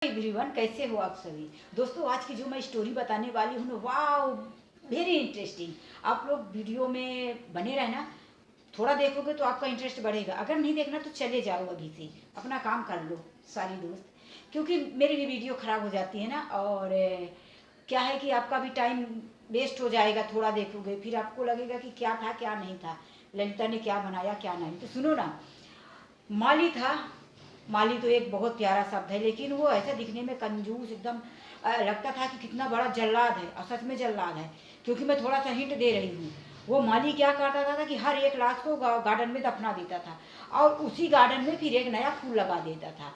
Everyone, कैसे हो आप सभी दोस्तों। आज की जो मैं स्टोरी बताने वाली हूँ, वाह वेरी इंटरेस्टिंग। आप लोग वीडियो में बने रहना, थोड़ा देखोगे तो आपका इंटरेस्ट बढ़ेगा। अगर नहीं देखना तो चले जाओ, अभी से अपना काम कर लो सारी दोस्त, क्योंकि मेरी भी वीडियो ख़राब हो जाती है ना। और क्या है कि आपका भी टाइम वेस्ट हो जाएगा। थोड़ा देखोगे फिर आपको लगेगा कि क्या था क्या नहीं था, ललिता ने क्या बनाया क्या नहीं। तो सुनो ना, माली था। माली तो एक बहुत प्यारा शब्द है, लेकिन वो ऐसा दिखने में कंजूस एकदम लगता था कि कितना बड़ा जल्लाद है, और सच में जल्लाद है। क्योंकि मैं थोड़ा सा हिंट दे रही हूँ। वो माली क्या करता था कि हर एक लाश को गार्डन में दफना देता था, और उसी गार्डन में फिर एक नया फूल लगा देता था,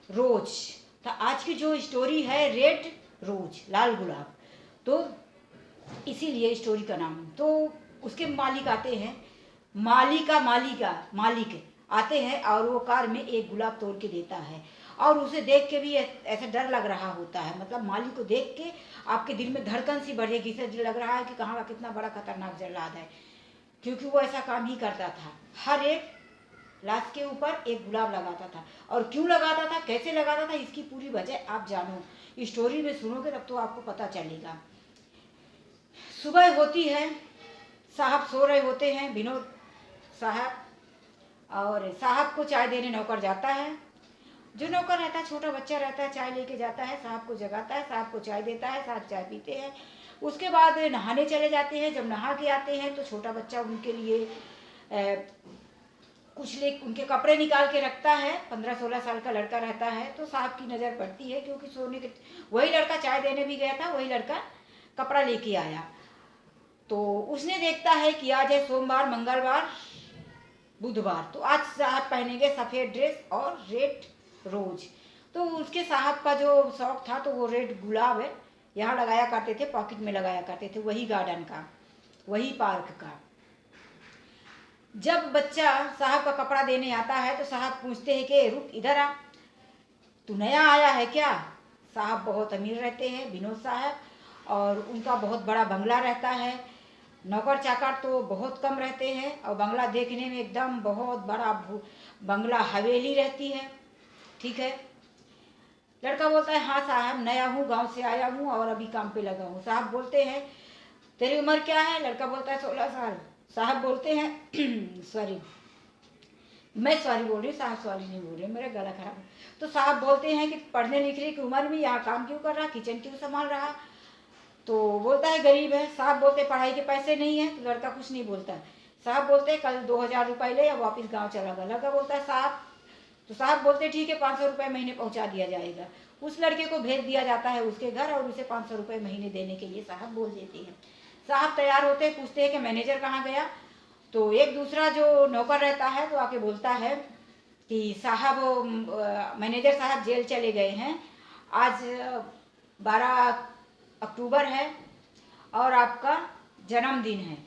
रोज। तो आज की जो स्टोरी है, रेड रोज, लाल गुलाब। तो इसीलिए स्टोरी का नाम। तो उसके मालिक आते हैं, मालिक आते हैं, और वो कार में एक गुलाब तोड़ के देता है। और उसे देख के भी ऐसा डर लग रहा होता है, मतलब माली को देख के आपके दिल में धड़कन सी बढ़ेगी, इसे लग रहा है कि कहाँ का कितना बड़ा खतरनाक जल्लाद है। क्योंकि वो ऐसा काम ही करता था, हर एक लाश के ऊपर एक गुलाब लगाता था। और क्यों लगाता था, कैसे लगाता था, इसकी पूरी वजह आप जानो, स्टोरी में सुनोगे तब तो आपको पता चलेगा। सुबह होती है, साहब सो रहे होते हैं, विनोद साहब। और साहब को चाय देने नौकर जाता है। जो नौकर रहता है, छोटा बच्चा रहता है, चाय लेके जाता है, साहब को जगाता है, साहब को चाय देता है, साहब चाय पीते हैं। उसके बाद नहाने चले जाते हैं। जब नहा के आते हैं तो छोटा बच्चा उनके लिए कुछ ले उनके कपड़े निकाल के रखता है। 15-16 साल का लड़का रहता है। तो साहब की नज़र पड़ती है, क्योंकि सोने के वही लड़का चाय देने भी गया था, वही लड़का कपड़ा लेके आया। तो उसने देखता है कि आज है सोमवार, मंगलवार, बुधवार, तो आज साहब पहनेंगे सफ़ेद ड्रेस और रेड रोज। तो उसके साहब का जो शौक था, तो वो रेड गुलाब है, यहाँ लगाया करते थे, पॉकेट में लगाया करते थे, वही गार्डन का, वही पार्क का। जब बच्चा साहब का कपड़ा देने आता है तो साहब पूछते हैं कि रुक, इधर आ, तू नया आया है क्या। साहब बहुत अमीर रहते हैं, विनोद साहब, और उनका बहुत बड़ा बंगला रहता है। नौकर चाकर तो बहुत कम रहते हैं, और बंगला देखने में एकदम बहुत बड़ा बंगला, हवेली रहती है। ठीक है। लड़का बोलता है हाँ साहब, नया हूँ, गांव से आया हूँ और अभी काम पे लगा हूँ। साहब बोलते हैं तेरी उम्र क्या है। लड़का बोलता है 16 साल। साहब बोलते हैं सॉरी, मैं सॉरी बोल रही हूँ, साहब सॉरी नहीं बोल रहे, मेरा गला खराब है। तो साहब बोलते हैं कि पढ़ने लिखने की उम्र में यहाँ काम क्यों कर रहा, किचन क्यों संभाल रहा। तो बोलता है गरीब है। साहब बोलते पढ़ाई के पैसे नहीं है। तो लड़का कुछ नहीं बोलता। साहब बोलते कल 2000 रुपये ले, या वापस गाँव चला गया। लड़का बोलता है साहब, तो साहब बोलते ठीक है, 500 रुपये महीने पहुँचा दिया जाएगा। उस लड़के को भेज दिया जाता है उसके घर, और उसे 500 रुपये महीने देने के लिए साहब बोल देते हैं। साहब तैयार होते हैं, पूछते हैं कि मैनेजर कहाँ गया। तो एक दूसरा जो नौकर रहता है तो आके बोलता है कि साहब, मैनेजर साहब जेल चले गए हैं। आज 12 अक्टूबर है और आपका जन्मदिन है।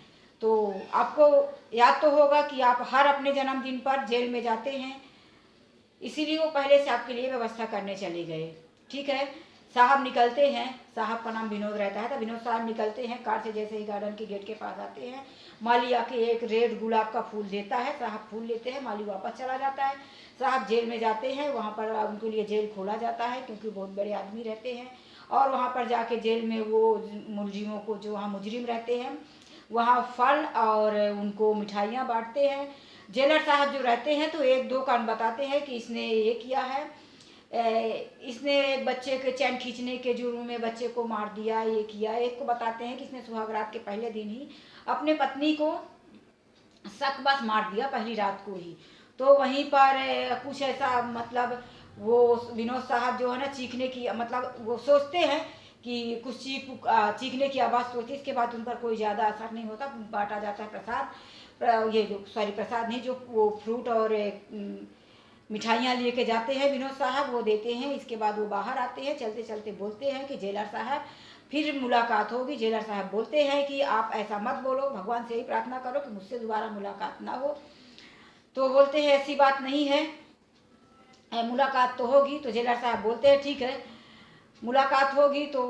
तो आपको याद तो होगा कि आप हर अपने जन्मदिन पर जेल में जाते हैं, इसीलिए वो पहले से आपके लिए व्यवस्था करने चले गए। ठीक है। साहब निकलते हैं, साहब का नाम विनोद रहता है। तो विनोद साहब निकलते हैं कार से, जैसे ही गार्डन के गेट के पास आते हैं, माली आके एक रेड गुलाब का फूल देता है। साहब फूल लेते हैं, माली वापस चला जाता है। साहब जेल में जाते हैं, वहाँ पर उनके लिए जेल खोला जाता है, क्योंकि बहुत बड़े आदमी रहते हैं। और वहाँ पर जाके जेल में वो मुलजिमों को, जो वहाँ मुजरिम रहते हैं, वहाँ फल और उनको मिठाइयाँ बांटते हैं। जेलर साहब जो रहते हैं तो एक दो कान बताते हैं कि इसने ये किया है, इसने एक बच्चे के चैन खींचने के जुर्म में बच्चे को मार दिया, ये किया। एक को बताते हैं कि इसने सुहागरात के पहले दिन ही अपने पत्नी को शक बस मार दिया, पहली रात को ही। तो वहीं पर कुछ ऐसा, मतलब वो विनोद साहब जो है ना, चीखने की, मतलब वो सोचते हैं कि कुछ चीखने की आवाज़ सोचती, इसके बाद उन पर कोई ज़्यादा असर नहीं होता। बांटा जाता है प्रसाद, ये जो सॉरी प्रसाद नहीं, जो वो फ्रूट और मिठाइयाँ लेके जाते हैं विनोद साहब, वो देते हैं। इसके बाद वो बाहर आते हैं, चलते चलते बोलते हैं कि जेलर साहब फिर मुलाकात होगी। जेलर साहब बोलते हैं कि आप ऐसा मत बोलो, भगवान से ही प्रार्थना करो कि मुझसे दोबारा मुलाकात ना हो। तो बोलते हैं ऐसी बात नहीं है, मुलाकात तो होगी। तो जेलर साहब बोलते हैं ठीक है, मुलाकात होगी तो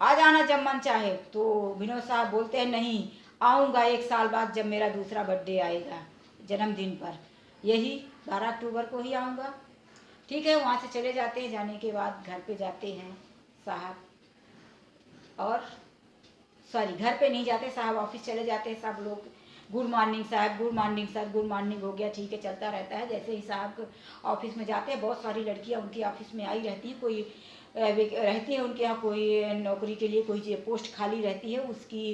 आ जाना जब मन चाहे। तो विनोद साहब बोलते हैं नहीं, आऊँगा 1 साल बाद, जब मेरा दूसरा बर्थडे आएगा, जन्मदिन पर, यही 12 अक्टूबर को ही आऊँगा। ठीक है, वहाँ से चले जाते हैं। जाने के बाद घर पे जाते हैं साहब, और सॉरी घर पे नहीं जाते साहब, ऑफिस चले जाते हैं। सब लोग गुड मॉर्निंग साहब, good morning sir, good morning हो गया, ठीक है, चलता रहता है। जैसे ही साहब ऑफिस में जाते हैं, बहुत सारी लड़कियां उनके ऑफिस में आई रहती हैं। कोई रहती है उनके यहाँ कोई नौकरी के लिए कोई पोस्ट खाली रहती है, उसकी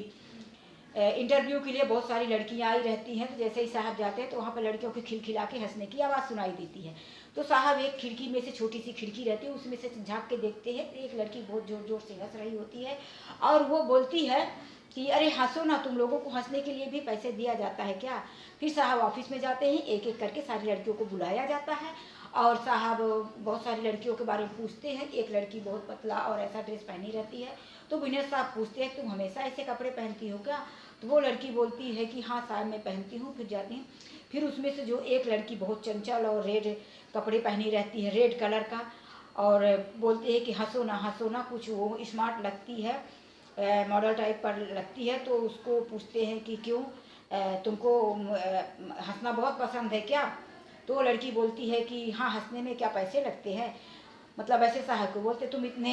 इंटरव्यू के लिए बहुत सारी लड़कियां आई रहती हैं। तो जैसे ही साहब जाते हैं तो वहाँ पर लड़कियों की खिलखिला के हंसने की आवाज़ सुनाई देती है। तो साहब एक खिड़की में से, छोटी सी खिड़की रहती है, उसमें से झांक के देखते हैं। एक लड़की बहुत ज़ोर ज़ोर से हंस रही होती है और वो बोलती है कि अरे हंसो ना, तुम लोगों को हंसने के लिए भी पैसे दिया जाता है क्या। फिर साहब ऑफिस में जाते हैं, एक एक करके सारी लड़कियों को बुलाया जाता है और साहब बहुत सारी लड़कियों के बारे में पूछते हैं। एक लड़की बहुत पतला और ऐसा ड्रेस पहनी रहती है, तो विनोद साहब पूछते हैं तुम हमेशा ऐसे कपड़े पहनती हो क्या। तो वो लड़की बोलती है कि हाँ साहब मैं पहनती हूँ। फिर जाती हूँ, फिर उसमें से जो एक लड़की बहुत चंचल और रेड कपड़े पहनी रहती है, रेड कलर का, और बोलते हैं कि हंसो ना, कुछ वो स्मार्ट लगती है, मॉडल टाइप पर लगती है। तो उसको पूछते हैं कि क्यों, तुमको हंसना बहुत पसंद है क्या। तो वो लड़की बोलती है कि हाँ, हंसने में क्या पैसे लगते हैं। मतलब ऐसे साहब को बोलते तुम इतने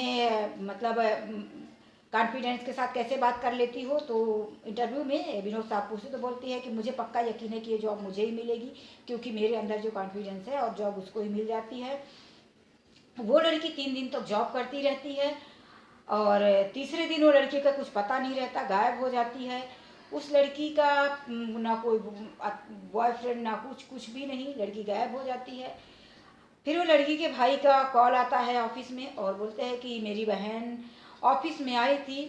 मतलब कॉन्फिडेंस के साथ कैसे बात कर लेती हो। तो इंटरव्यू में विनोद साहब पूछते तो बोलती है कि मुझे पक्का यकीन है कि ये जॉब मुझे ही मिलेगी, क्योंकि मेरे अंदर जो कॉन्फिडेंस है, और जॉब उसको ही मिल जाती है। वो लड़की 3 दिन तक जॉब करती रहती है और तीसरे दिन वो लड़की का कुछ पता नहीं रहता, गायब हो जाती है। उस लड़की का ना कोई बॉयफ्रेंड ना कुछ भी नहीं, लड़की गायब हो जाती है। फिर वो लड़की के भाई का कॉल आता है ऑफिस में और बोलते हैं कि मेरी बहन ऑफिस में आई थी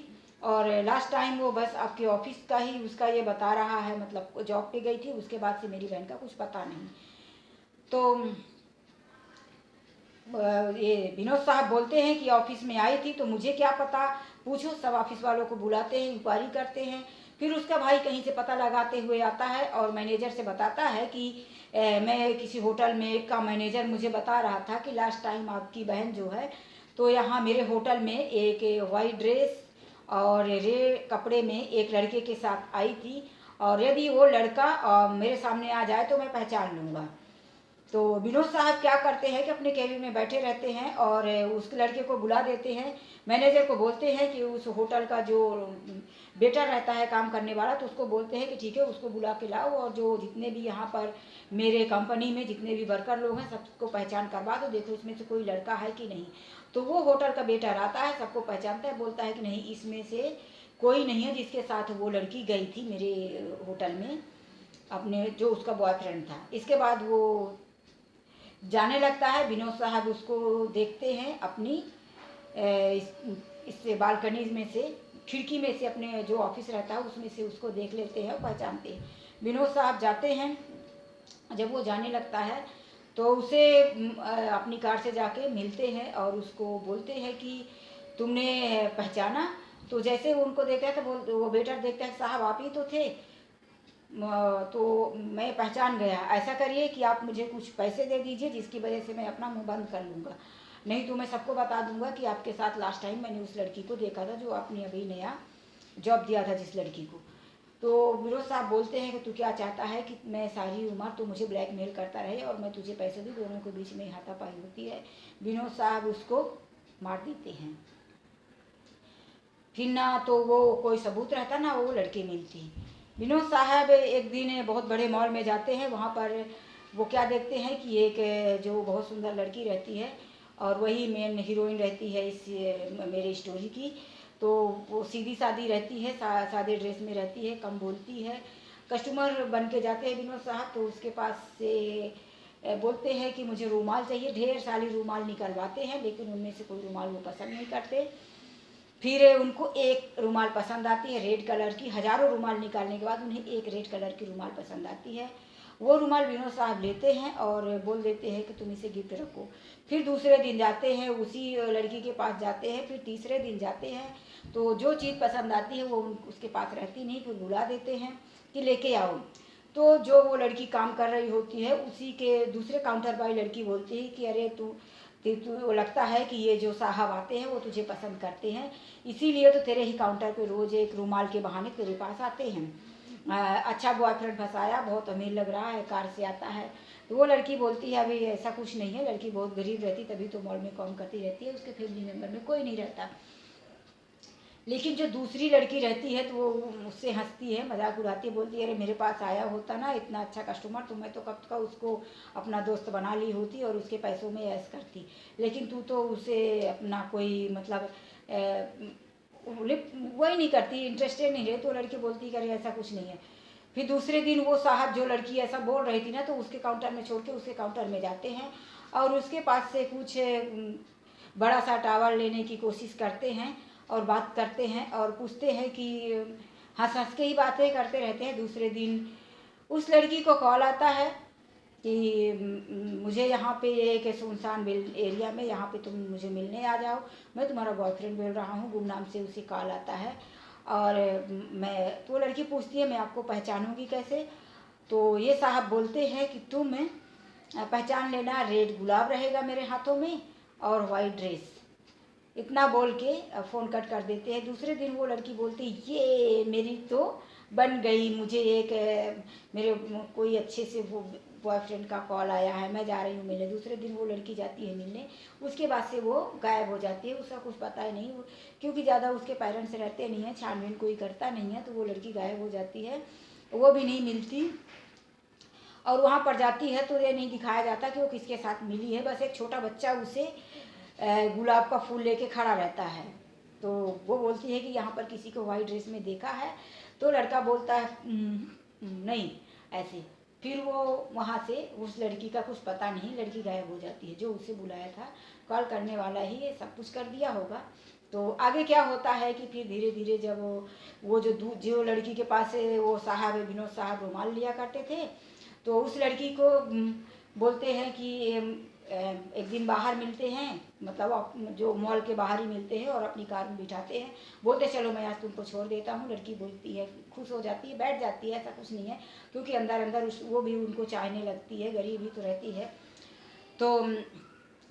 और लास्ट टाइम वो बस आपके ऑफिस का ही उसका ये बता रहा है, मतलब जॉब पे गई थी, उसके बाद से मेरी बहन का कुछ पता नहीं। तो ये विनोद साहब बोलते हैं कि ऑफिस में आई थी तो मुझे क्या पता, पूछो। सब ऑफिस वालों को बुलाते हैं, इंक्वायरी करते हैं। फिर उसका भाई कहीं से पता लगाते हुए आता है और मैनेजर से बताता है कि मैं किसी होटल में का मैनेजर मुझे बता रहा था कि लास्ट टाइम आपकी बहन जो है तो यहाँ मेरे होटल में एक वाइट ड्रेस और रेड कपड़े में एक लड़के के साथ आई थी, और यदि वो लड़का मेरे सामने आ जाए तो मैं पहचान लूँगा। तो विनोद साहब क्या करते हैं कि अपने केबिन में बैठे रहते हैं और उस लड़के को बुला देते हैं। मैनेजर को बोलते हैं कि उस होटल का जो वेटर रहता है काम करने वाला, तो उसको बोलते हैं कि ठीक है उसको बुला के लाओ, और जो जितने भी यहाँ पर मेरे कंपनी में जितने भी वर्कर लोग हैं सबको पहचान करवा दो, देखो इसमें से कोई लड़का है कि नहीं। तो वो होटल का वेटर आता है, सबको पहचानता है, बोलता है कि नहीं इसमें से कोई नहीं है जिसके साथ वो लड़की गई थी मेरे होटल में, अपने जो उसका बॉयफ्रेंड था। इसके बाद वो जाने लगता है। विनोद साहब उसको देखते हैं अपनी इससे बालकनी में से, खिड़की में से, अपने जो ऑफिस रहता है उसमें से उसको देख लेते हैं और पहचानते हैं। विनोद साहब जाते हैं, जब वो जाने लगता है तो उसे अपनी कार से जाके मिलते हैं और उसको बोलते हैं कि तुमने पहचाना। तो जैसे वो उनको देखता है तो वो वेटर देखता है साहब आप ही तो थे। तो मैं पहचान गया, ऐसा करिए कि आप मुझे कुछ पैसे दे दीजिए जिसकी वजह से मैं अपना मुंह बंद कर लूँगा, नहीं तो मैं सबको बता दूंगा कि आपके साथ लास्ट टाइम मैंने उस लड़की को देखा था जो आपने अभी नया जॉब दिया था जिस लड़की को। तो विरोध साहब बोलते हैं कि तू क्या चाहता है कि मैं सारी उम्र तो मुझे ब्लैकमेल करता रहे और मैं तुझे पैसे दूँ, दोनों के बीच में हाथापाई होती है। विनोद साहब उसको मार देते हैं। फिर ना तो वो कोई सबूत रहता ना वो लड़की मिलती। विनोद साहब एक दिन बहुत बड़े मॉल में जाते हैं, वहाँ पर वो क्या देखते हैं कि एक जो बहुत सुंदर लड़की रहती है और वही मेन हीरोइन रहती है इस मेरे स्टोरी की। तो वो सीधी सादी रहती है, सादे ड्रेस में रहती है, कम बोलती है। कस्टमर बन के जाते हैं विनोद साहब, तो उसके पास से बोलते हैं कि मुझे रुमाल चाहिए। ढेर सारी रुमाल निकलवाते हैं लेकिन उनमें से कोई रुमाल वो पसंद नहीं करते। फिर उनको एक रुमाल पसंद आती है रेड कलर की। हज़ारों रुमाल निकालने के बाद उन्हें एक रेड कलर की रुमाल पसंद आती है। वो रुमाल विनोद साहब लेते हैं और बोल देते हैं कि तुम इसे गिफ्ट रखो। फिर दूसरे दिन जाते हैं उसी लड़की के पास जाते हैं। फिर तीसरे दिन जाते हैं तो जो चीज़ पसंद आती है वो उसके पास रहती नहीं, फिर बुला देते हैं कि लेके आओ। तो जो वो लड़की काम कर रही होती है उसी के दूसरे काउंटर पर लड़की बोलती है कि अरे तू लगता है कि ये जो साहब आते हैं वो तुझे पसंद करते हैं, इसीलिए तो तेरे ही काउंटर पे रोज़ एक रुमाल के बहाने तेरे पास आते हैं। अच्छा बॉयफ्रेंड फंसाया, बहुत अमीर लग रहा है, कार से आता है। तो वो लड़की बोलती है अभी ऐसा कुछ नहीं है, लड़की बहुत गरीब रहती तभी तो मॉल में काम करती रहती है, उसके फैमिली मेम्बर में कोई नहीं रहता। लेकिन जो दूसरी लड़की रहती है तो वो उससे हंसती है, मजाक उड़ाती है, बोलती है अरे मेरे पास आया होता ना इतना अच्छा कस्टमर तो मैं तो कब का उसको अपना दोस्त बना ली होती और उसके पैसों में ऐश करती, लेकिन तू तो उसे अपना कोई मतलब वही नहीं करती, इंटरेस्टेड नहीं रहे। तो लड़की बोलती है अरे ऐसा कुछ नहीं है। फिर दूसरे दिन वो साहब जो लड़की ऐसा बोल रही थी ना तो उसके काउंटर में छोड़ के उसके काउंटर में जाते हैं और उसके पास से कुछ बड़ा सा टावल लेने की कोशिश करते हैं और बात करते हैं और पूछते हैं कि हंस हंस के ही बातें करते रहते हैं। दूसरे दिन उस लड़की को कॉल आता है कि मुझे यहाँ पे एक सुनसान एरिया में यहाँ पे तुम मुझे मिलने आ जाओ, मैं तुम्हारा बॉयफ्रेंड बोल रहा हूँ, गुमनाम से उसे कॉल आता है। और मैं तो लड़की पूछती है मैं आपको पहचानूंगी कैसे? तो ये साहब बोलते हैं कि तुम पहचान लेना, रेड गुलाब रहेगा मेरे हाथों में और वाइट ड्रेस। इतना बोल के फ़ोन कट कर देते हैं। दूसरे दिन वो लड़की बोलती ये मेरी तो बन गई, मुझे एक मेरे कोई अच्छे से वो बॉयफ्रेंड का कॉल आया है, मैं जा रही हूँ मिलने। दूसरे दिन वो लड़की जाती है मिलने, उसके बाद से वो गायब हो जाती है, उसका कुछ पता ही नहीं, क्योंकि ज़्यादा उसके पेरेंट्स रहते नहीं हैं, छानबीन कोई करता नहीं है, तो वो लड़की गायब हो जाती है, वो भी नहीं मिलती। और वहाँ पर जाती है तो ये नहीं दिखाया जाता कि वो किसके साथ मिली है, बस एक छोटा बच्चा उसे गुलाब का फूल लेके खड़ा रहता है। तो वो बोलती है कि यहाँ पर किसी को वाइट ड्रेस में देखा है? तो लड़का बोलता है नहीं ऐसे। फिर वो वहाँ से उस लड़की का कुछ पता नहीं, लड़की गायब हो जाती है। जो उसे बुलाया था कॉल करने वाला ही ये सब कुछ कर दिया होगा। तो आगे क्या होता है कि फिर धीरे धीरे जब वो जो लड़की के पास से वो साहब विनोद साहब रुमाल लिया करते थे, तो उस लड़की को बोलते हैं कि एक दिन बाहर मिलते हैं, मतलब जो मॉल के बाहर ही मिलते हैं और अपनी कार में बिठाते हैं, बोलते चलो मैं आज तुमको छोड़ देता हूँ। लड़की बोलती है, खुश हो जाती है, बैठ जाती है, ऐसा कुछ नहीं है, क्योंकि अंदर अंदर वो भी उनको चाहने लगती है, गरीब ही तो रहती है। तो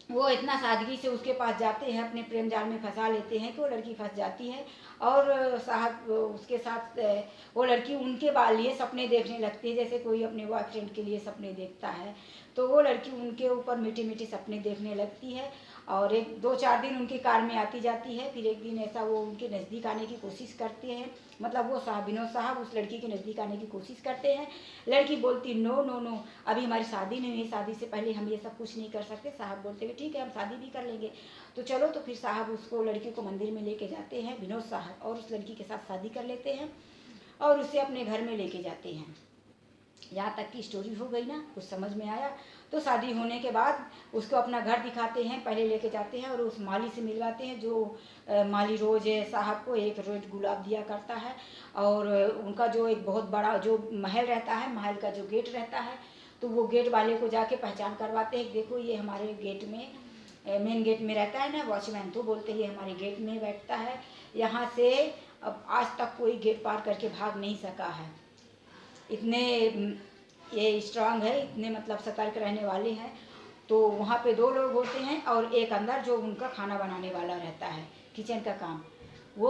वो इतना सादगी से उसके पास जाते हैं, अपने प्रेम जाल में फंसा लेते हैं कि वो लड़की फंस जाती है और साहब उसके साथ वो लड़की उनके लिए सपने देखने लगती है, जैसे कोई अपने बॉयफ्रेंड के लिए सपने देखता है। तो वो लड़की उनके ऊपर मीठी मीठी सपने देखने लगती है और एक 2-4 दिन उनकी कार में आती जाती है। फिर एक दिन ऐसा वो उनके नज़दीक आने की कोशिश करते हैं, मतलब वो साहब विनोद साहब उस लड़की के नज़दीक आने की कोशिश करते हैं। लड़की बोलती नो नो नो, अभी हमारी शादी नहीं हुई, शादी से पहले हम ये सब कुछ नहीं कर सकते। साहब बोलते हुए ठीक है हम शादी भी कर लेंगे। तो चलो, तो फिर साहब उसको लड़की को मंदिर में लेके जाते हैं विनोद साहब, और उस लड़की के साथ शादी कर लेते हैं और उसे अपने घर में लेके जाते हैं। यहाँ तक की स्टोरी हो गई ना, कुछ समझ में आया? तो शादी होने के बाद उसको अपना घर दिखाते हैं, पहले लेके जाते हैं और उस माली से मिलवाते हैं, जो माली रोज़ साहब को एक रेड गुलाब दिया करता है। और उनका जो एक बहुत बड़ा जो महल रहता है, महल का जो गेट रहता है, तो वो गेट वाले को जाके पहचान करवाते हैं, देखो ये हमारे गेट में मेन गेट में रहता है ना वॉचमैन। तो बोलते ये हमारे गेट में बैठता है, यहाँ से अब आज तक कोई गेट पार करके भाग नहीं सका है, इतने ये स्ट्रांग है, इतने मतलब सतर्क रहने वाले हैं। तो वहाँ पे 2 लोग होते हैं और एक अंदर जो उनका खाना बनाने वाला रहता है, किचन का काम वो।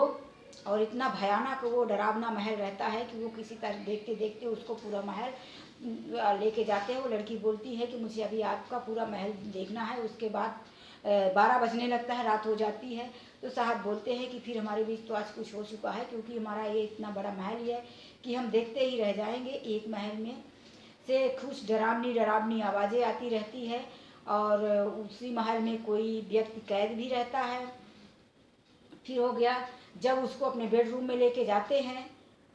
और इतना भयानक वो डरावना महल रहता है कि वो किसी तरह देखते देखते उसको पूरा महल लेके जाते हैं। वो लड़की बोलती है कि मुझे अभी आपका पूरा महल देखना है। उसके बाद 12 बजने लगता है, रात हो जाती है। तो साहब बोलते हैं कि फिर हमारे बीच तो आज कुछ हो चुका है, क्योंकि हमारा ये इतना बड़ा महल है कि हम देखते ही रह जाएंगे। एक महल में से कुछ डरावनी डरावनी आवाज़ें आती रहती है और उसी महल में कोई व्यक्ति कैद भी रहता है। फिर हो गया, जब उसको अपने बेडरूम में लेके जाते हैं,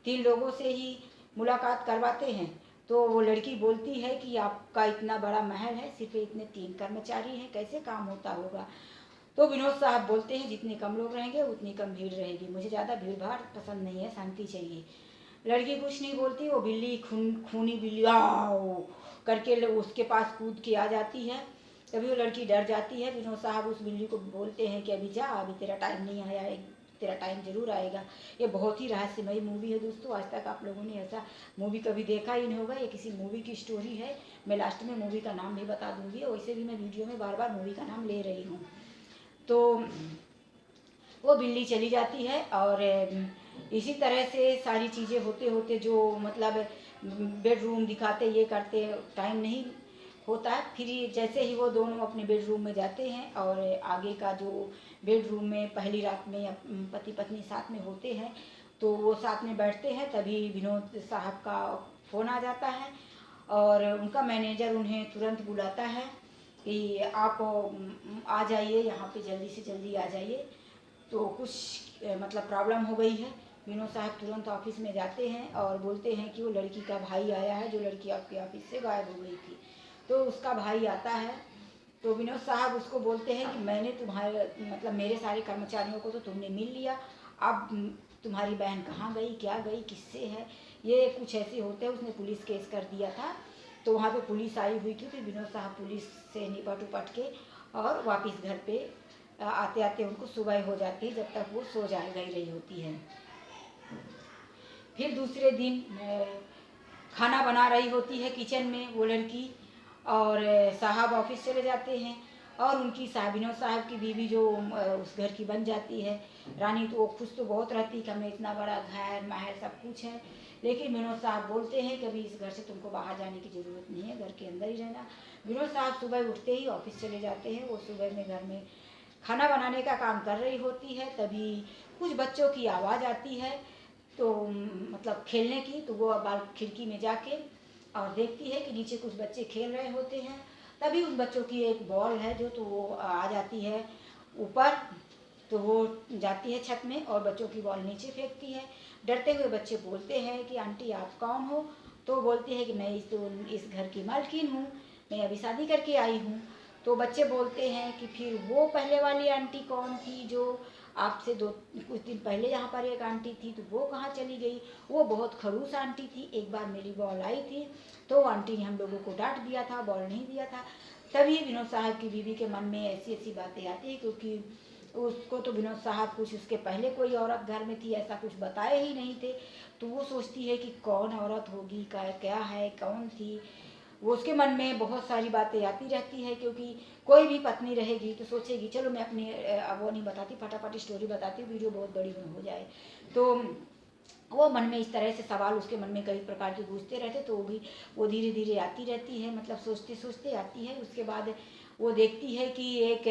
3 लोगों से ही मुलाकात करवाते हैं, तो वो लड़की बोलती है कि आपका इतना बड़ा महल है, सिर्फ इतने 3 कर्मचारी हैं, कैसे काम होता होगा? तो विनोद साहब बोलते हैं जितने कम लोग रहेंगे उतनी कम भीड़ रहेगी, मुझे ज़्यादा भीड़ भाड़ पसंद नहीं है, शांति चाहिए। लड़की कुछ नहीं बोलती, वो बिल्ली खूनी बिल्ली आओ करके उसके पास कूद के आ जाती है। तभी वो लड़की डर जाती है। विनोद साहब उस बिल्ली को बोलते हैं कि अभी जा, अभी तेरा टाइम नहीं आया है, तेरा टाइम ज़रूर आएगा। ये बहुत ही रहस्यमयी मूवी है दोस्तों, आज तक आप लोगों ने ऐसा मूवी कभी देखा ही नहीं होगा। ये किसी मूवी की स्टोरी है, मैं लास्ट में मूवी का नाम भी बता दूँगी, वैसे भी मैं वीडियो में बार बार मूवी का नाम ले रही हूँ। तो वो बिल्ली चली जाती है और इसी तरह से सारी चीज़ें होते होते जो मतलब बेडरूम दिखाते ये करते टाइम नहीं होता है। फिर जैसे ही वो दोनों अपने बेडरूम में जाते हैं और आगे का जो बेडरूम में पहली रात में पति पत्नी साथ में होते हैं तो वो साथ में बैठते हैं, तभी विनोद साहब का फ़ोन आ जाता है और उनका मैनेजर उन्हें तुरंत बुलाता है कि आप आ जाइए यहाँ पे, जल्दी से जल्दी आ जाइए, तो कुछ मतलब प्रॉब्लम हो गई है। विनोद साहब तुरंत ऑफिस में जाते हैं और बोलते हैं कि वो लड़की का भाई आया है जो लड़की आपके ऑफिस से गायब हो गई थी। तो उसका भाई आता है तो विनोद साहब उसको बोलते हैं कि मैंने तुम्हारे मतलब मेरे सारे कर्मचारियों को तो तुमने मिल लिया, अब तुम्हारी बहन कहाँ गई, क्या गई, किससे है, ये कुछ ऐसे होते हैं। उसने पुलिस केस कर दिया था तो वहाँ पे पुलिस आई हुई थी। फिर विनोद साहब पुलिस से निपट उपट के और वापस घर पे आते आते उनको सुबह हो जाती है, जब तक वो सो जा गई रही होती है। फिर दूसरे दिन खाना बना रही होती है किचन में वो लड़की और साहब ऑफिस चले जाते हैं और उनकी विनोद साहब की बीवी जो उस घर की बन जाती है रानी, तो वो खुश तो बहुत रहती कि हमें इतना बड़ा घर महल सब कुछ है, लेकिन विनोद साहब बोलते हैं कि अभी इस घर से तुमको बाहर जाने की ज़रूरत नहीं है, घर के अंदर ही रहना। विनोद साहब सुबह उठते ही ऑफिस चले जाते हैं। वो सुबह में घर में खाना बनाने का काम कर रही होती है, तभी कुछ बच्चों की आवाज़ आती है तो मतलब खेलने की, तो वो बाल खिड़की में जाके और देखती है कि नीचे कुछ बच्चे खेल रहे होते हैं। तभी उन बच्चों की एक बॉल है जो, तो वो आ जाती है ऊपर, तो वो जाती है छत में और बच्चों की बॉल नीचे फेंकती है। डरते हुए बच्चे बोलते हैं कि आंटी आप कौन हो, तो बोलती है कि मैं इस घर की मालकिन हूँ, मैं अभी शादी करके आई हूँ। तो बच्चे बोलते हैं कि फिर वो पहले वाली आंटी कौन थी जो आपसे कुछ दिन पहले यहाँ पर एक आंटी थी, तो वो कहाँ चली गई, वो बहुत खड़ूस आंटी थी, एक बार मेरी बॉल आई थी तो आंटी ने हम लोगों को डांट दिया था, बॉल नहीं दिया था। तभी विनोद साहब की बीवी के मन में ऐसी ऐसी बातें आती है, क्योंकि उसको तो विनोद साहब कुछ उसके पहले कोई औरत घर में थी ऐसा कुछ बताए ही नहीं थे, तो वो सोचती है कि कौन औरत होगी, क्या है, कौन थी। वो उसके मन में बहुत सारी बातें आती रहती है, क्योंकि कोई भी पत्नी रहेगी तो सोचेगी चलो मैं अपनी वो नहीं बताती, फटाफट स्टोरी बताती हूँ, वीडियो बहुत बड़ी हो जाए। तो वो मन में इस तरह से सवाल उसके मन में कई प्रकार के गूंजते रहते, तो वो धीरे धीरे आती रहती है, मतलब सोचते सोचते आती है। उसके बाद वो देखती है कि एक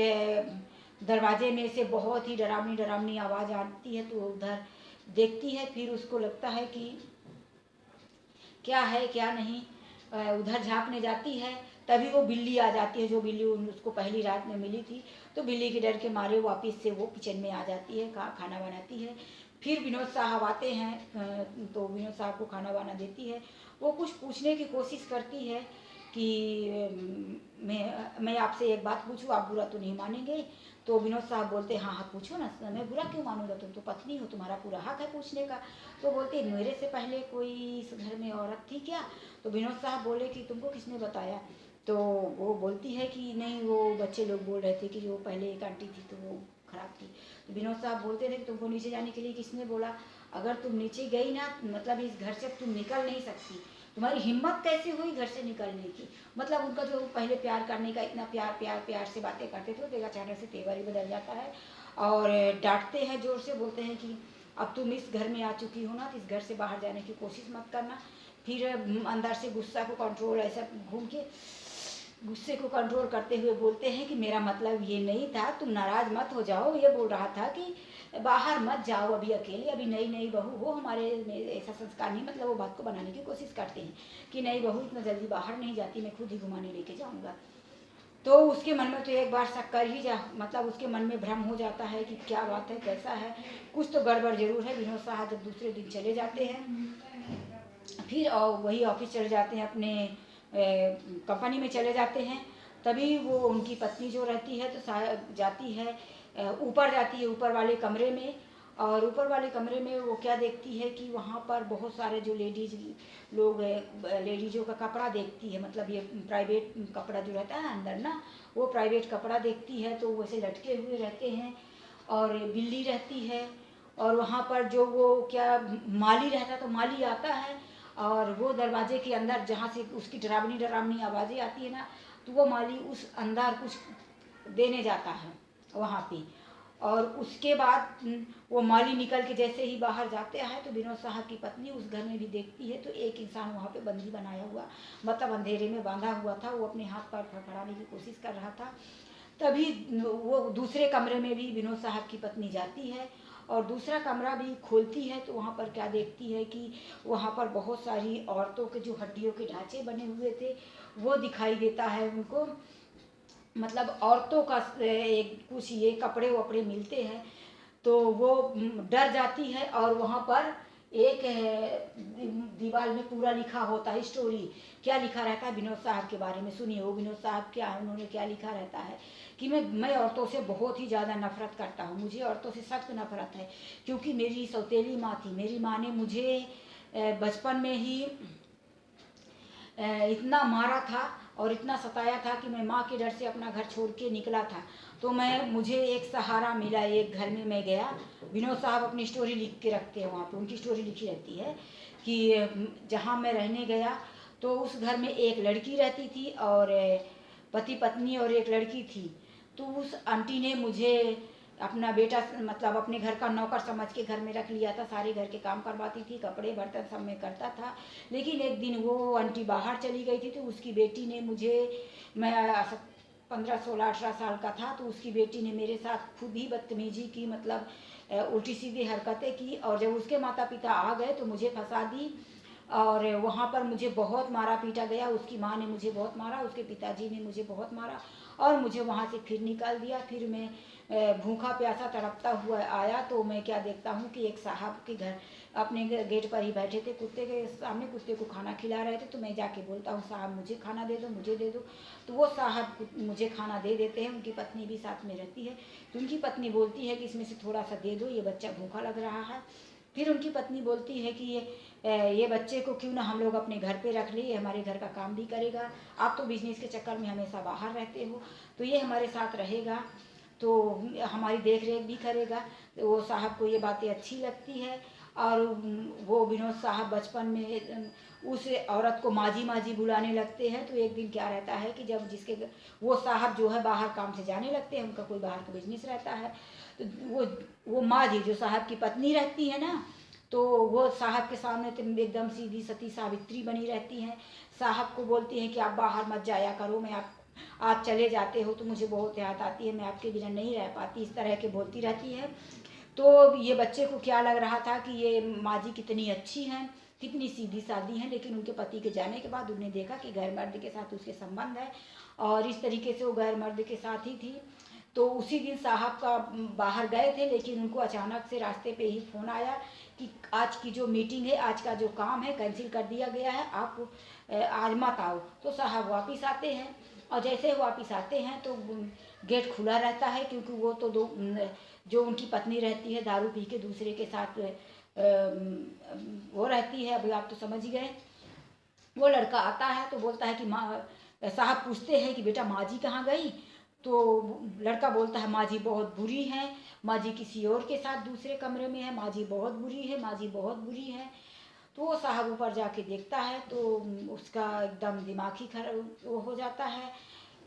दरवाजे में से बहुत ही डरावनी डरावनी आवाज़ आती है, तो उधर देखती है। फिर उसको लगता है कि क्या है क्या नहीं, उधर झांकने जाती है, तभी वो बिल्ली आ जाती है, जो बिल्ली उसको पहली रात में मिली थी। तो बिल्ली के डर के मारे वापस से वो किचन में आ जाती है, खाना बनाती है। फिर विनोद साहब आते हैं तो विनोद साहब को खाना वाना देती है। वो कुछ पूछने की कोशिश करती है कि मैं आपसे एक बात पूछूं, आप बुरा तो नहीं मानेंगे। तो विनोद साहब बोलते हाँ हाँ पूछो ना, मैं बुरा क्यों मानूंगा, तुम तो पत्नी हो, तुम्हारा पूरा हक है पूछने का। तो बोलते मेरे से पहले कोई इस घर में औरत थी क्या। तो विनोद साहब बोले कि तुमको किसने बताया। तो वो बोलती है कि नहीं, वो बच्चे लोग बोल रहे थे कि जो पहले एक आंटी थी तो वो खराब थी। तो विनोद साहब बोलते थे कि तुमको नीचे जाने के लिए किसने बोला, अगर तुम नीचे गई ना, मतलब इस घर से तुम निकल नहीं सकती, तुम्हारी हिम्मत कैसे हुई घर से निकलने की। मतलब उनका जो पहले प्यार करने का इतना प्यार प्यार प्यार से बातें करते थे, तो अचानक से तेवर ही बदल जाता है और डांटते हैं जोर से, बोलते हैं कि अब तुम इस घर में आ चुकी हो ना, तो इस घर से बाहर जाने की कोशिश मत करना। फिर अंदर से गुस्सा को कंट्रोल ऐसा घूम के गुस्से को कंट्रोल करते हुए बोलते हैं कि मेरा मतलब ये नहीं था, तुम नाराज मत हो जाओ, ये बोल रहा था कि बाहर मत जाओ अभी अकेले, अभी नई नई बहू हो, हमारे में ऐसा संस्कार नहीं। मतलब वो बात को बनाने की कोशिश करते हैं कि नई बहू इतना जल्दी बाहर नहीं जाती, मैं खुद ही घुमाने लेके जाऊँगा। तो उसके मन में तो एक बार शक कर ही जा, मतलब उसके मन में भ्रम हो जाता है कि क्या बात है, कैसा है, कुछ तो गड़बड़ जरूर है। विनोद साहब जब दूसरे दिन चले जाते हैं, फिर वही ऑफिस चले जाते हैं, अपने कंपनी में चले जाते हैं। तभी वो उनकी पत्नी जो रहती है तो जाती है ऊपर, जाती है ऊपर वाले कमरे में। और ऊपर वाले कमरे में वो क्या देखती है कि वहाँ पर बहुत सारे जो लेडीज लोग लेडीज़ों का कपड़ा देखती है, मतलब ये प्राइवेट कपड़ा जो रहता है अंदर ना, वो प्राइवेट कपड़ा देखती है। तो वैसे लटके हुए रहते हैं और बिल्ली रहती है। और वहाँ पर जो वो क्या माली रहता, तो माली आता है और वो दरवाजे के अंदर जहाँ से उसकी डरावनी डरावनी आवाज़ें आती है ना, तो वो माली उस अंदर कुछ देने जाता है वहाँ पे। और उसके बाद वो माली निकल के जैसे ही बाहर जाते हैं तो विनोद साहब की पत्नी उस घर में भी देखती है तो एक इंसान वहाँ पे बंदी बनाया हुआ, मतलब अंधेरे में बांधा हुआ था, वो अपने हाथ पैर फड़फड़ाने की कोशिश कर रहा था। तभी वो दूसरे कमरे में भी विनोद साहब की पत्नी जाती है और दूसरा कमरा भी खोलती है तो वहाँ पर क्या देखती है कि वहाँ पर बहुत सारी औरतों के जो हड्डियों के ढांचे बने हुए थे वो दिखाई देता है उनको, मतलब औरतों का एक कुछ ये कपड़े वपड़े मिलते हैं। तो वो डर जाती है और वहाँ पर एक दीवार में पूरा लिखा होता है स्टोरी। क्या लिखा रहता है विनोद साहब के बारे में, सुनिए वो विनोद साहब क्या है, उन्होंने क्या लिखा रहता है कि मैं औरतों से बहुत ही ज़्यादा नफरत करता हूँ, मुझे औरतों से सख्त नफरत है, क्योंकि मेरी सौतेली माँ थी, मेरी माँ ने मुझे बचपन में ही इतना मारा था और इतना सताया था कि मैं माँ के डर से अपना घर छोड़ के निकला था। तो मुझे एक सहारा मिला, एक घर में मैं गया। विनोद साहब अपनी स्टोरी लिख के रखते हैं, वहाँ पे उनकी स्टोरी लिखी रहती है कि जहाँ मैं रहने गया तो उस घर में एक लड़की रहती थी और पति पत्नी और एक लड़की थी। तो उस आंटी ने मुझे अपना बेटा मतलब अपने घर का नौकर समझ के घर में रख लिया था, सारे घर के काम करवाती थी, कपड़े बर्तन सब मैं करता था। लेकिन एक दिन वो आंटी बाहर चली गई थी तो उसकी बेटी ने मुझे, मैं 15, 16, 18 साल का था, तो उसकी बेटी ने मेरे साथ खुद ही बदतमीजी की, मतलब उल्टी सीधी हरकतें की और जब उसके माता पिता आ गए तो मुझे फंसा दी और वहाँ पर मुझे बहुत मारा पीटा गया। उसकी माँ ने मुझे बहुत मारा, उसके पिताजी ने मुझे बहुत मारा और मुझे वहाँ से फिर निकाल दिया। फिर मैं भूखा प्यासा तड़पता हुआ आया तो मैं क्या देखता हूँ कि एक साहब के घर अपने गेट पर ही बैठे थे, कुत्ते के सामने कुत्ते को खाना खिला रहे थे। तो मैं जाके बोलता हूँ साहब मुझे खाना दे दो, मुझे दे दो। तो वो साहब मुझे खाना दे देते हैं, उनकी पत्नी भी साथ में रहती है। तो उनकी पत्नी बोलती है कि इसमें से थोड़ा सा दे दो, ये बच्चा भूखा लग रहा है। फिर उनकी पत्नी बोलती है कि ये बच्चे को क्यों ना हम लोग अपने घर पे रख ले, ये हमारे घर का काम भी करेगा, आप तो बिजनेस के चक्कर में हमेशा बाहर रहते हो, तो ये हमारे साथ रहेगा तो हमारी देख रेख भी करेगा। तो वो साहब को ये बातें अच्छी लगती है और वो विनोद साहब बचपन में उस औरत को माजी माजी बुलाने लगते हैं। तो एक दिन क्या रहता है कि जब वो साहब जो है बाहर काम से जाने लगते हैं, उनका कोई बाहर का बिजनेस रहता है, तो वो माजी जो साहब की पत्नी रहती है ना, तो वो साहब के सामने तो एकदम सीधी सती सावित्री बनी रहती हैं। साहब को बोलती हैं कि आप बाहर मत जाया करो, मैं आप चले जाते हो तो मुझे बहुत याद आती है, मैं आपके बिना नहीं रह पाती, इस तरह के बोलती रहती है। तो ये बच्चे को क्या लग रहा था कि ये माँ जी कितनी अच्छी हैं, कितनी सीधी सादी हैं, लेकिन उनके पति के जाने के बाद उन्हें देखा कि गैर मर्द के साथ उसके संबंध है और इस तरीके से वो गैर मर्द के साथ ही थी। तो उसी दिन साहब का बाहर गए थे, लेकिन उनको अचानक से रास्ते पे ही फ़ोन आया कि आज की जो मीटिंग है, आज का जो काम है कैंसिल कर दिया गया है, आप आज मत आओ। तो साहब वापस आते हैं और जैसे वापस आते हैं तो गेट खुला रहता है, क्योंकि वो तो जो उनकी पत्नी रहती है दारू पी के दूसरे के साथ वो रहती है, अभी आप तो समझ ही गए। वो लड़का आता है तो बोलता है कि माँ, साहब पूछते हैं कि बेटा माँ जी कहाँ गई। तो लड़का बोलता है माँ जी बहुत बुरी है, माँ जी किसी और के साथ दूसरे कमरे में है, माँ जी बहुत बुरी है, माँ जी बहुत बुरी है। तो वो साहब ऊपर जाके देखता है तो उसका एकदम दिमाग ही खराब वो हो जाता है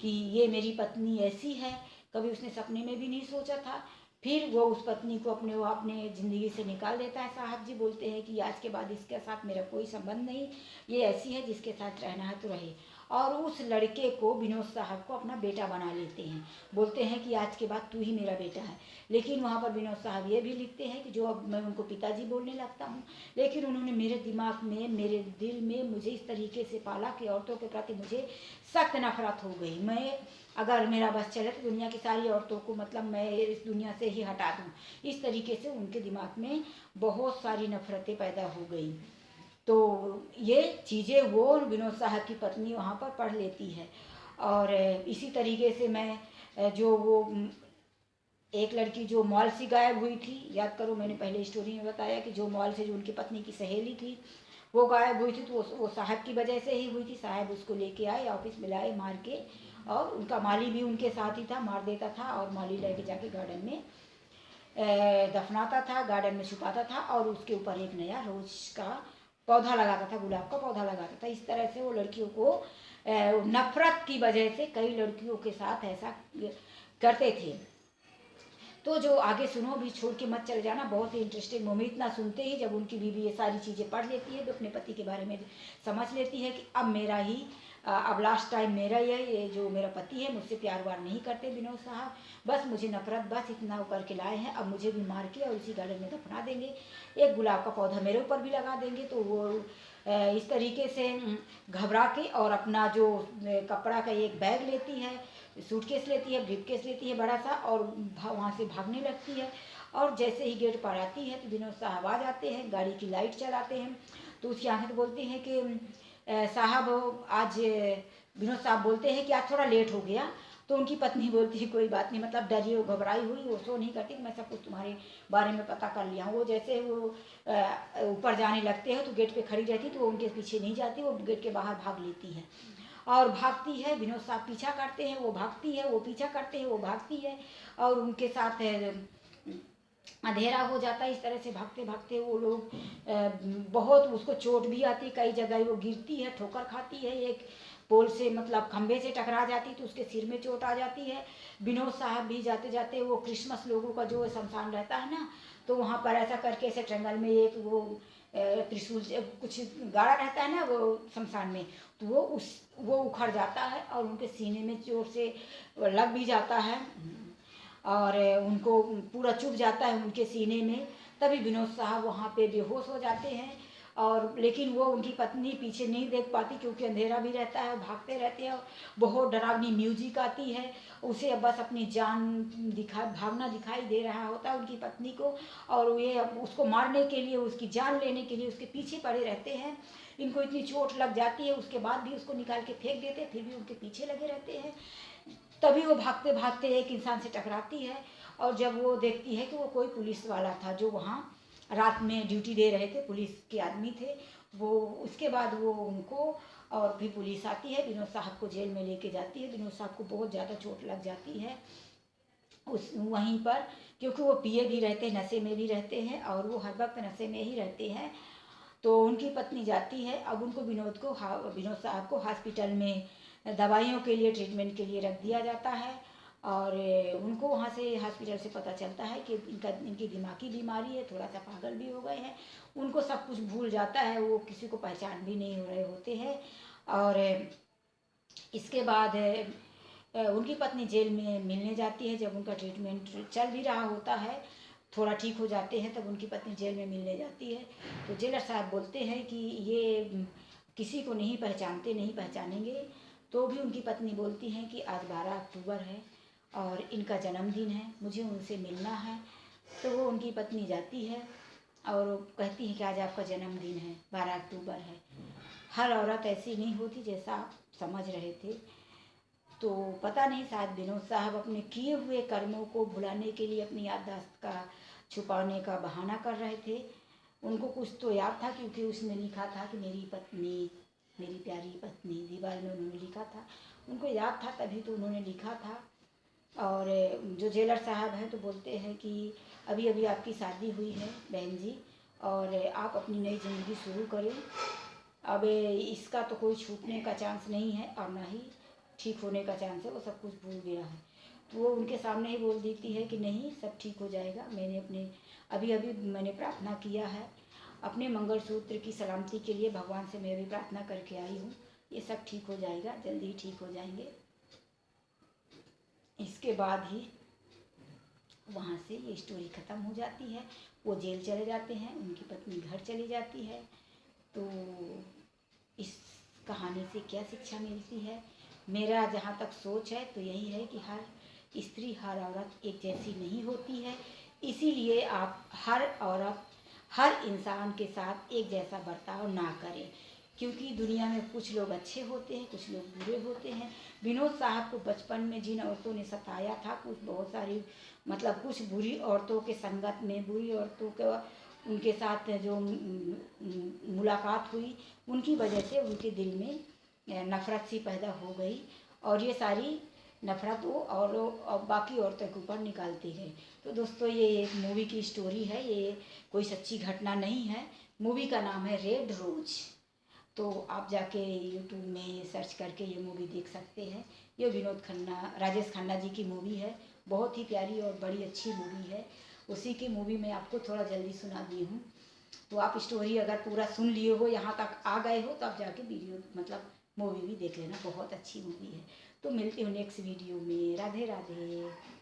कि ये मेरी पत्नी ऐसी है, कभी उसने सपने में भी नहीं सोचा था। फिर वो उस पत्नी को वो अपने ज़िंदगी से निकाल देता है। साहब जी बोलते हैं कि आज के बाद इसके साथ मेरा कोई संबंध नहीं, ये ऐसी है जिसके साथ रहना है तो रहे। और उस लड़के को विनोद साहब को अपना बेटा बना लेते हैं, बोलते हैं कि आज के बाद तू ही मेरा बेटा है। लेकिन वहाँ पर विनोद साहब ये भी लिखते हैं कि जो अब मैं उनको पिताजी बोलने लगता हूँ, लेकिन उन्होंने मेरे दिमाग में, मेरे दिल में मुझे इस तरीके से पाला कि औरतों के प्रति मुझे सख्त नफरत हो गई। मैं अगर मेरा बस चले तो दुनिया की सारी औरतों को मतलब मैं इस दुनिया से ही हटा दूँ, इस तरीके से उनके दिमाग में बहुत सारी नफरतें पैदा हो गई। तो ये चीज़ें वो विनोद साहब की पत्नी वहाँ पर पढ़ लेती है। और इसी तरीके से मैं जो वो एक लड़की जो मॉल से गायब हुई थी, याद करो मैंने पहले स्टोरी में बताया कि जो मॉल से जो उनकी पत्नी की सहेली थी वो गायब हुई थी, तो वो साहब की वजह से ही हुई थी। साहब उसको लेके आए, ऑफिस में लाए मार के, और उनका माली भी उनके साथ ही था, मार देता था और माली लेके जाके गार्डन में दफनाता था, गार्डन में छुपाता था और उसके ऊपर एक नया रोज का पौधा लगाता था, गुलाब का पौधा लगाता था। इस तरह से वो लड़कियों को नफरत की वजह से कई लड़कियों के साथ ऐसा करते थे। तो जो आगे सुनो भी, छोड़ के मत चले जाना, बहुत ही इंटरेस्टिंग मूवी। इतना सुनते ही जब उनकी बीवी ये सारी चीज़ें पढ़ लेती है तो अपने पति के बारे में समझ लेती है कि अब मेरा ही अब लास्ट टाइम मेरा ही है, ये जो मेरा पति है मुझसे प्यार व्यार नहीं करते विनोद साहब, बस मुझे नफरत, बस इतना ऊपर के लाए हैं, अब मुझे भी मार के और उसी गार्डन में दफना देंगे, एक गुलाब का पौधा मेरे ऊपर भी लगा देंगे। तो वो इस तरीके से घबरा के और अपना जो कपड़ा का एक बैग लेती है, सूटकेस लेती है, ब्रीफकेस लेती है बड़ा सा, और वहाँ से भागने लगती है। और जैसे ही गेट पर आती है तो विनोद साहब आ जाते हैं, गाड़ी की लाइट चलाते हैं। तो उसकी आंखें बोलते हैं कि साहब आज, विनोद साहब बोलते हैं कि आज थोड़ा लेट हो गया। तो उनकी पत्नी बोलती है कोई बात नहीं, मतलब डरी हो, घबराई हुई, वो सो नहीं करती, मैं सब कुछ तुम्हारे बारे में पता कर लिया हूँ। वो जैसे वो ऊपर जाने लगते हैं तो गेट पे खड़ी रहती, तो वो उनके पीछे नहीं जाती, वो गेट के बाहर भाग लेती है और भागती है। विनोद साहब पीछा करते हैं, वो भागती है, वो पीछा करते हैं, वो भागती है, और उनके साथ अंधेरा हो जाता है। इस तरह से भागते भागते वो लोग बहुत, उसको चोट भी आती, कई जगह वो गिरती है, ठोकर खाती है, एक पोल से मतलब खंभे से टकरा जाती तो उसके सिर में चोट आ जाती है। विनोद साहब भी जाते जाते, वो क्रिसमस लोगों का जो शमशान रहता है ना, तो वहाँ पर ऐसा करके ऐसे ट्रंगल में एक वो त्रिशूल कुछ गाड़ा रहता है ना वो शमशान में, तो वो उखड़ जाता है और उनके सीने में जोर से लग भी जाता है और उनको पूरा चुभ जाता है उनके सीने में। तभी विनोद साहब वहाँ पे बेहोश हो जाते हैं। और लेकिन वो उनकी पत्नी पीछे नहीं देख पाती क्योंकि अंधेरा भी रहता है, भागते रहते हैं, बहुत डरावनी म्यूजिक आती है, उसे अब बस अपनी जान भागना दिखाई दे रहा होता है उनकी पत्नी को, और ये उसको मारने के लिए, उसकी जान लेने के लिए उसके पीछे पड़े रहते हैं। इनको इतनी चोट लग जाती है, उसके बाद भी उसको निकाल के फेंक देते, फिर भी उनके पीछे लगे रहते हैं। तभी वो भागते भागते एक इंसान से टकराती है, और जब वो देखती है कि वो कोई पुलिस वाला था जो वहाँ रात में ड्यूटी दे रहे थे, पुलिस के आदमी थे वो, उसके बाद वो उनको, और फिर पुलिस आती है, विनोद साहब को जेल में लेके जाती है। विनोद साहब को बहुत ज़्यादा चोट लग जाती है उस वहीं पर, क्योंकि वो पिए भी रहते, नशे में भी रहते हैं, और वो हर वक्त नशे में ही रहते हैं। तो उनकी पत्नी जाती है, अब उनको विनोद साहब को हॉस्पिटल में दवाइयों के लिए, ट्रीटमेंट के लिए रख दिया जाता है। और उनको वहाँ से हॉस्पिटल से पता चलता है कि इनकी दिमागी बीमारी है, थोड़ा सा पागल भी हो गए हैं, उनको सब कुछ भूल जाता है, वो किसी को पहचान भी नहीं हो रहे होते हैं। और इसके बाद उनकी पत्नी जेल में मिलने जाती है, जब उनका ट्रीटमेंट चल भी रहा होता है, थोड़ा ठीक हो जाते हैं, तब उनकी पत्नी जेल में मिलने जाती है। तो जेलर साहब बोलते हैं कि ये किसी को नहीं पहचानते, नहीं पहचानेंगे। तो भी उनकी पत्नी बोलती हैं कि आज 12 अक्टूबर है और इनका जन्मदिन है, मुझे उनसे मिलना है। तो वो उनकी पत्नी जाती है और कहती है कि आज आपका जन्मदिन है, 12 अक्टूबर है। हर औरत ऐसी नहीं होती जैसा आप समझ रहे थे। तो पता नहीं, शायद विनोद साहब अपने किए हुए कर्मों को भुलाने के लिए, अपनी याददाश्त का छुपाने का बहाना कर रहे थे। उनको कुछ तो याद था, क्योंकि उसने लिखा था कि मेरी पत्नी, मेरी प्यारी पत्नी, दीवार में उन्होंने लिखा था, उनको याद था तभी तो उन्होंने लिखा था। और जो जेलर साहब हैं तो बोलते हैं कि अभी अभी आपकी शादी हुई है बहन जी, और आप अपनी नई ज़िंदगी शुरू करें, अब इसका तो कोई छूटने का चांस नहीं है और ना ही ठीक होने का चांस है, वो सब कुछ भूल गया है। तो वो उनके सामने ही बोल देती है कि नहीं, सब ठीक हो जाएगा, मैंने अभी अभी मैंने प्रार्थना किया है, अपने मंगलसूत्र की सलामती के लिए भगवान से मैं भी प्रार्थना करके आई हूँ, ये सब ठीक हो जाएगा, जल्दी ही ठीक हो जाएंगे। इसके बाद ही वहाँ से ये स्टोरी ख़त्म हो जाती है। वो जेल चले जाते हैं, उनकी पत्नी घर चली जाती है। तो इस कहानी से क्या शिक्षा मिलती है? मेरा जहाँ तक सोच है तो यही है कि हर स्त्री, हर औरत एक जैसी नहीं होती है, इसीलिए आप हर औरत, हर इंसान के साथ एक जैसा बर्ताव ना करें, क्योंकि दुनिया में कुछ लोग अच्छे होते हैं, कुछ लोग बुरे होते हैं। विनोद साहब को बचपन में जिन औरतों ने सताया था, कुछ बहुत सारी मतलब कुछ बुरी औरतों के संगत में, बुरी औरतों के उनके साथ जो मुलाकात हुई, उनकी वजह से उनके दिल में नफ़रत सी पैदा हो गई, और ये सारी नफ़रत वो और बाकी औरतों के ऊपर निकालती है। तो दोस्तों, ये एक मूवी की स्टोरी है, ये कोई सच्ची घटना नहीं है। मूवी का नाम है रेड रोज। तो आप जाके यूट्यूब में सर्च करके ये मूवी देख सकते हैं। ये विनोद खन्ना, राजेश खन्ना जी की मूवी है, बहुत ही प्यारी और बड़ी अच्छी मूवी है। उसी की मूवी मैं आपको थोड़ा जल्दी सुना दी हूँ। तो आप स्टोरी अगर पूरा सुन लिए हो, यहाँ तक आ गए हो, तो आप जाके वीडियो मतलब मूवी भी देख लेना, बहुत अच्छी मूवी है। तो मिलती हूँ नेक्स्ट वीडियो में। राधे राधे।